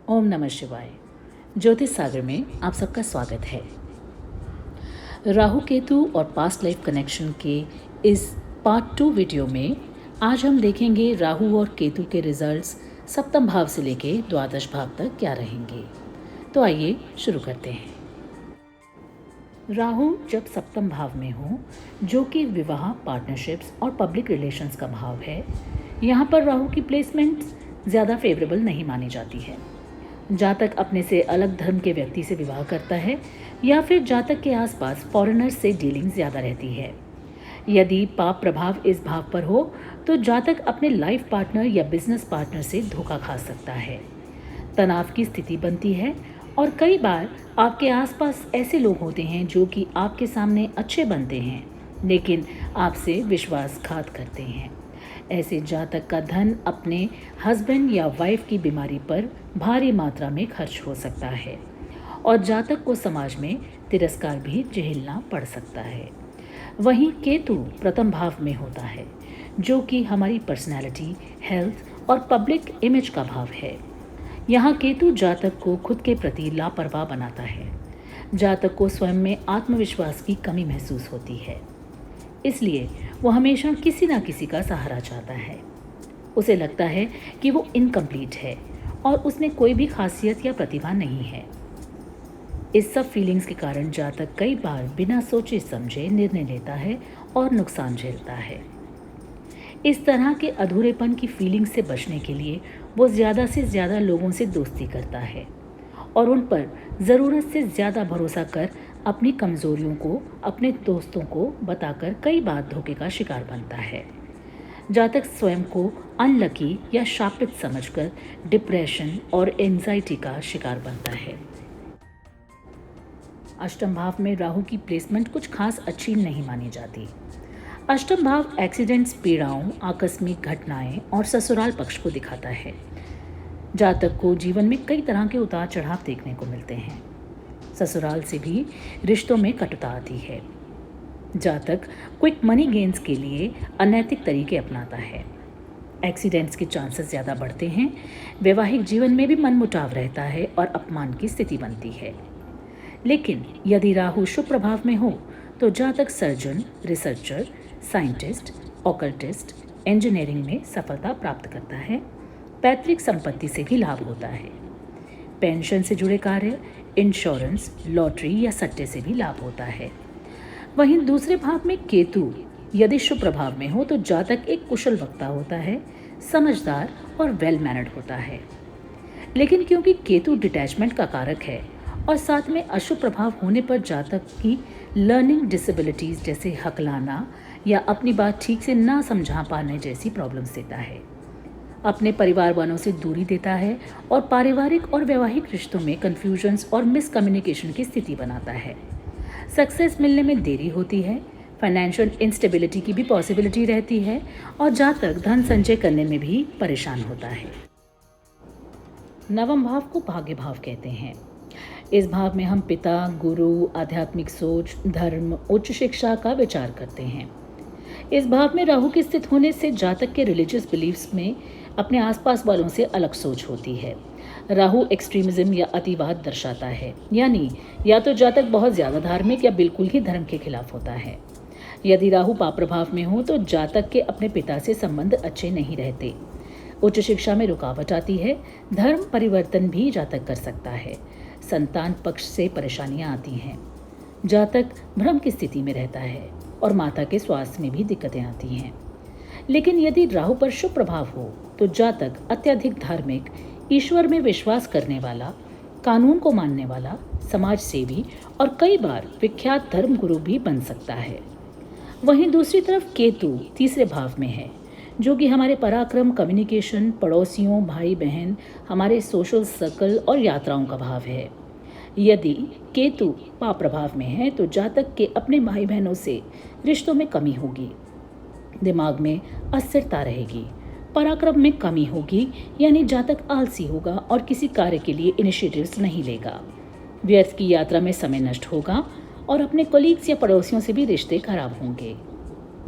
ओम नमः शिवाय। ज्योतिष सागर में आप सबका स्वागत है। राहु केतु और पास्ट लाइफ कनेक्शन के इस पार्ट 2 वीडियो में आज हम देखेंगे राहु और केतु के रिजल्ट्स सप्तम भाव से लेके द्वादश भाव तक क्या रहेंगे। तो आइए शुरू करते हैं। राहु जब सप्तम भाव में हो, जो कि विवाह, पार्टनरशिप्स और पब्लिक रिलेशंस का भाव है, यहाँ पर राहु की प्लेसमेंट ज़्यादा फेवरेबल नहीं मानी जाती है। जातक अपने से अलग धर्म के व्यक्ति से विवाह करता है या फिर जातक के आसपास फॉरेनर्स से डीलिंग ज़्यादा रहती है। यदि पाप प्रभाव इस भाव पर हो तो जातक अपने लाइफ पार्टनर या बिजनेस पार्टनर से धोखा खा सकता है। तनाव की स्थिति बनती है और कई बार आपके आसपास ऐसे लोग होते हैं जो कि आपके सामने अच्छे बनते हैं लेकिन आपसे विश्वासघात करते हैं। ऐसे जातक का धन अपने हस्बैंड या वाइफ की बीमारी पर भारी मात्रा में खर्च हो सकता है और जातक को समाज में तिरस्कार भी झेलना पड़ सकता है। वहीं केतु प्रथम भाव में होता है, जो कि हमारी पर्सनैलिटी, हेल्थ और पब्लिक इमेज का भाव है। यहाँ केतु जातक को खुद के प्रति लापरवाह बनाता है। जातक को स्वयं में आत्मविश्वास की कमी महसूस होती है, इसलिए वो हमेशा किसी ना किसी का सहारा चाहता है। उसे लगता है कि वो इनकम्प्लीट है और उसमें कोई भी खासियत या प्रतिभा नहीं है। इस सब फीलिंग्स के कारण जातक कई बार बिना सोचे समझे निर्णय लेता है और नुकसान झेलता है। इस तरह के अधूरेपन की फीलिंग से बचने के लिए वो ज़्यादा से ज़्यादा लोगों से दोस्ती करता है और उन पर ज़रूरत से ज़्यादा भरोसा कर अपनी कमज़ोरियों को अपने दोस्तों को बताकर कई बार धोखे का शिकार बनता है। जातक स्वयं को अनलकी या शापित समझकर डिप्रेशन और एंजाइटी का शिकार बनता है। अष्टम भाव में राहु की प्लेसमेंट कुछ खास अच्छी नहीं मानी जाती। अष्टम भाव एक्सीडेंट्स, पीड़ाओं, आकस्मिक घटनाएं और ससुराल पक्ष को दिखाता है। जातक को जीवन में कई तरह के उतार चढ़ाव देखने को मिलते हैं। ससुराल से भी रिश्तों में कटुता आती है। जातक क्विक मनी गेन्स के लिए अनैतिक तरीके अपनाता है। एक्सीडेंट्स के चांसेस ज़्यादा बढ़ते हैं। वैवाहिक जीवन में भी मनमुटाव रहता है और अपमान की स्थिति बनती है। लेकिन यदि राहु शुभ प्रभाव में हो तो जातक surgeon, researcher, scientist, occultist, engineering में सफलता प्राप्त करता है। पैतृक संपत्ति से भी लाभ होता है। पेंशन से जुड़े कार्य, इंश्योरेंस, लॉटरी या सट्टे से भी लाभ होता है। वहीं दूसरे भाव में केतु यदि शुभ प्रभाव में हो तो जातक एक कुशल वक्ता होता है, समझदार और वेल मैनर्ड होता है। लेकिन क्योंकि केतु डिटैचमेंट का कारक है और साथ में अशुभ प्रभाव होने पर जातक की लर्निंग डिसेबिलिटीज़ जैसे हकलाना या अपनी बात ठीक से ना समझा पाने जैसी प्रॉब्लम्स देता है। अपने परिवार वालों से दूरी देता है और पारिवारिक और वैवाहिक रिश्तों में कन्फ्यूजन्स और मिसकम्युनिकेशन की स्थिति बनाता है। सक्सेस मिलने में देरी होती है। फाइनेंशियल इंस्टेबिलिटी की भी पॉसिबिलिटी रहती है और जातक धन संचय करने में भी परेशान होता है। नवम भाव को भाग्य भाव कहते हैं। इस भाव में हम पिता, गुरु, आध्यात्मिक सोच, धर्म, उच्च शिक्षा का विचार करते हैं। इस भाव में राहु के स्थित होने से जातक के रिलीजियस बिलीफ्स में अपने आसपास वालों से अलग सोच होती है। राहु एक्सट्रीमिज्म या अतिवाद दर्शाता है, यानी या तो जातक बहुत ज़्यादा धार्मिक या बिल्कुल ही धर्म के खिलाफ होता है। यदि राहु पाप प्रभाव में हो तो जातक के अपने पिता से संबंध अच्छे नहीं रहते। उच्च शिक्षा में रुकावट आती है। धर्म परिवर्तन भी जातक कर सकता है। संतान पक्ष से परेशानियां आती हैं। जातक भ्रम की स्थिति में रहता है और माता के स्वास्थ्य में भी दिक्कतें आती हैं। लेकिन यदि राहु पर शुभ प्रभाव हो तो जातक अत्यधिक धार्मिक, ईश्वर में विश्वास करने वाला, कानून को मानने वाला, समाज सेवी और कई बार विख्यात धर्म गुरु भी बन सकता है। वहीं दूसरी तरफ केतु तीसरे भाव में है, जो कि हमारे पराक्रम, कम्युनिकेशन, पड़ोसियों, भाई बहन, हमारे सोशल सर्कल और यात्राओं का भाव है। यदि केतु पाप प्रभाव में है तो जातक के अपने भाई बहनों से रिश्तों में कमी होगी, दिमाग में अस्थिरता रहेगी, पराक्रम में कमी होगी, यानी जातक आलसी होगा और किसी कार्य के लिए इनिशिएटिव्स नहीं लेगा। व्यर्थ की यात्रा में समय नष्ट होगा और अपने कोलीग्स या पड़ोसियों से भी रिश्ते खराब होंगे।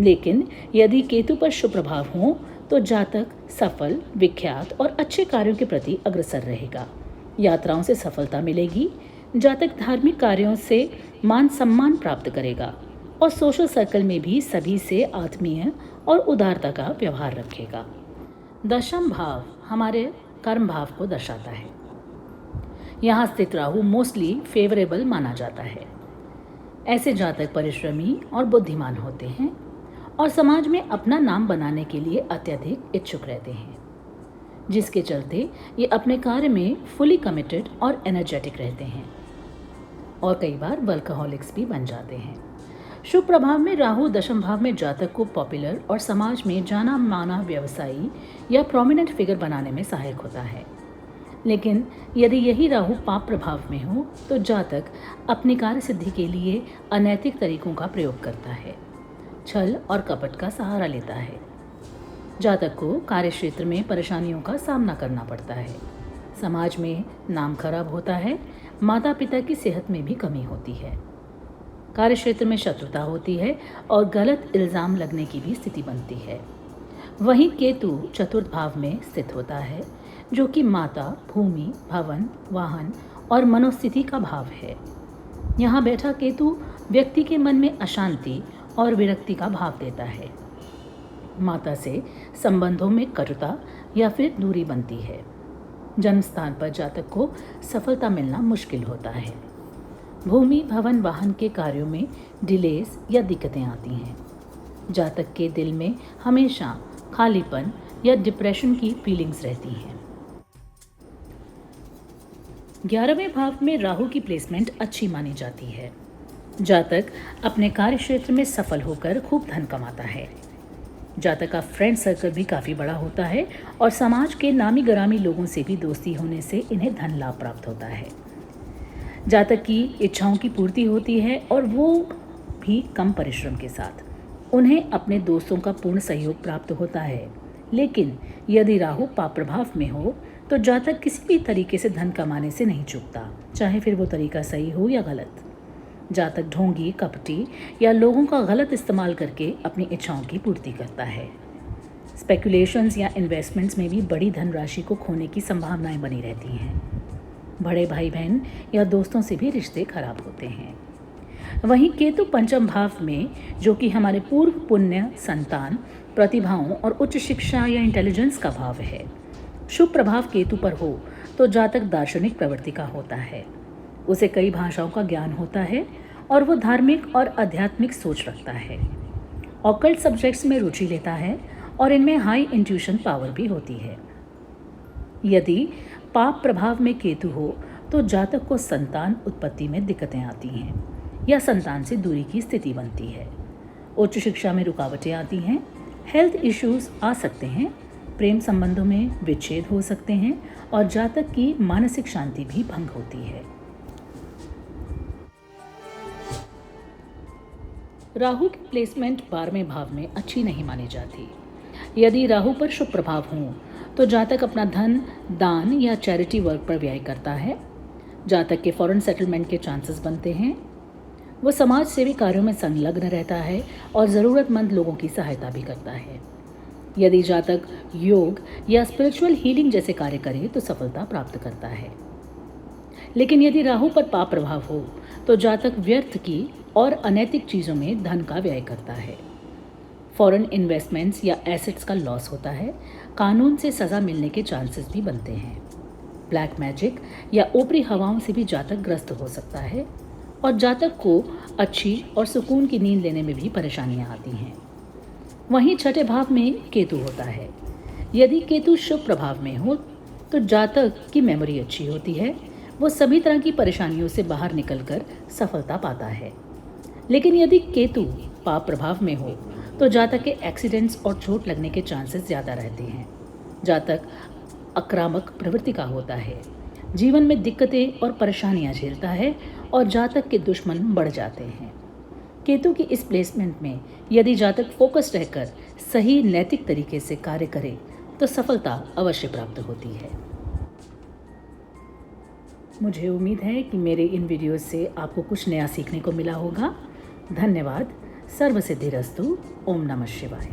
लेकिन यदि केतु पर शुभ प्रभाव हो तो जातक सफल, विख्यात और अच्छे कार्यों के प्रति अग्रसर रहेगा। यात्राओं से सफलता मिलेगी। जातक धार्मिक कार्यों से मान सम्मान प्राप्त करेगा और सोशल सर्कल में भी सभी से आत्मीय और उदारता का व्यवहार रखेगा। दशम भाव हमारे कर्म भाव को दर्शाता है। यहाँ स्थित राहु मोस्टली फेवरेबल माना जाता है। ऐसे जातक परिश्रमी और बुद्धिमान होते हैं और समाज में अपना नाम बनाने के लिए अत्यधिक इच्छुक रहते हैं, जिसके चलते ये अपने कार्य में फुली कमिटेड और एनर्जेटिक रहते हैं और कई बार वर्कहॉलिक्स भी बन जाते हैं। शुभ प्रभाव में राहु दशम भाव में जातक को पॉपुलर और समाज में जाना माना व्यवसायी या प्रोमिनेंट फिगर बनाने में सहायक होता है। लेकिन यदि यही राहु पाप प्रभाव में हो तो जातक अपनी कार्य सिद्धि के लिए अनैतिक तरीकों का प्रयोग करता है, छल और कपट का सहारा लेता है। जातक को कार्य क्षेत्र में परेशानियों का सामना करना पड़ता है, समाज में नाम खराब होता है, माता पिता की सेहत में भी कमी होती है, कार्य क्षेत्र में शत्रुता होती है और गलत इल्ज़ाम लगने की भी स्थिति बनती है। वहीं केतु चतुर्थ भाव में स्थित होता है, जो कि माता, भूमि, भवन, वाहन और मनोस्थिति का भाव है। यहाँ बैठा केतु व्यक्ति के मन में अशांति और विरक्ति का भाव देता है। माता से संबंधों में कटुता या फिर दूरी बनती है। जन्म स्थान पर जातक को सफलता मिलना मुश्किल होता है। भूमि, भवन, वाहन के कार्यों में डिलेज या दिक्कतें आती हैं। जातक के दिल में हमेशा खालीपन या डिप्रेशन की फीलिंग्स रहती हैं। 11वें भाव में राहु की प्लेसमेंट अच्छी मानी जाती है। जातक अपने कार्य क्षेत्र में सफल होकर खूब धन कमाता है। जातक का फ्रेंड सर्कल भी काफ़ी बड़ा होता है और समाज के नामी गरामी लोगों से भी दोस्ती होने से इन्हें धन लाभ प्राप्त होता है। जातक की इच्छाओं की पूर्ति होती है और वो भी कम परिश्रम के साथ। उन्हें अपने दोस्तों का पूर्ण सहयोग प्राप्त होता है। लेकिन यदि राहु पाप प्रभाव में हो तो जातक किसी भी तरीके से धन कमाने से नहीं चूकता, चाहे फिर वो तरीका सही हो या गलत। जातक ढोंगी, कपटी या लोगों का गलत इस्तेमाल करके अपनी इच्छाओं की पूर्ति करता है। स्पेकुलेशंस या इन्वेस्टमेंट्स में भी बड़ी धनराशि को खोने की संभावनाएं बनी रहती हैं। बड़े भाई बहन या दोस्तों से भी रिश्ते खराब होते हैं। वहीं केतु पंचम भाव में, जो कि हमारे पूर्व पुण्य, संतान, प्रतिभाओं और उच्च शिक्षा या इंटेलिजेंस का भाव है, शुभ प्रभाव केतु पर हो तो जातक दार्शनिक प्रवृत्ति का होता है। उसे कई भाषाओं का ज्ञान होता है और वो धार्मिक और आध्यात्मिक सोच रखता है। ऑकल्ट सब्जेक्ट्स में रुचि लेता है और इनमें हाई इंट्यूशन पावर भी होती है। यदि पाप प्रभाव में केतु हो तो जातक को संतान उत्पत्ति में दिक्कतें आती हैं या संतान से दूरी की स्थिति बनती है। उच्च शिक्षा में रुकावटें आती हैं, हेल्थ इश्यूज आ सकते हैं, प्रेम संबंधों में विच्छेद हो सकते हैं और जातक की मानसिक शांति भी भंग होती है। राहु की प्लेसमेंट 12वें भाव में अच्छी नहीं मानी जाती। यदि राहु पर शुभ प्रभाव हो तो जातक अपना धन दान या चैरिटी वर्क पर व्यय करता है। जातक के फॉरेन सेटलमेंट के चांसेस बनते हैं। वो समाज सेवी कार्यों में संलग्न रहता है और ज़रूरतमंद लोगों की सहायता भी करता है। यदि जातक योग या स्पिरिचुअल हीलिंग जैसे कार्य करे तो सफलता प्राप्त करता है। लेकिन यदि राहु पर पाप प्रभाव हो तो जातक व्यर्थ की और अनैतिक चीज़ों में धन का व्यय करता है। फॉरेन इन्वेस्टमेंट्स या एसेट्स का लॉस होता है। कानून से सज़ा मिलने के चांसेस भी बनते हैं। ब्लैक मैजिक या ऊपरी हवाओं से भी जातक ग्रस्त हो सकता है और जातक को अच्छी और सुकून की नींद लेने में भी परेशानियां आती हैं। वहीं छठे भाव में केतु होता है। यदि केतु शुभ प्रभाव में हो तो जातक की मेमोरी अच्छी होती है। वो सभी तरह की परेशानियों से बाहर निकलकर सफलता पाता है। लेकिन यदि केतु पाप प्रभाव में हो तो जातक के एक्सीडेंट्स और चोट लगने के चांसेस ज़्यादा रहते हैं। जातक आक्रामक प्रवृत्ति का होता है, जीवन में दिक्कतें और परेशानियां झेलता है और जातक के दुश्मन बढ़ जाते हैं। केतु की इस प्लेसमेंट में यदि जातक फोकस रहकर सही नैतिक तरीके से कार्य करे तो सफलता अवश्य प्राप्त होती है। मुझे उम्मीद है कि मेरे इन वीडियोस से आपको कुछ नया सीखने को मिला होगा। धन्यवाद। सर्वसिद्धिरस्तु। ओम नमः शिवाय।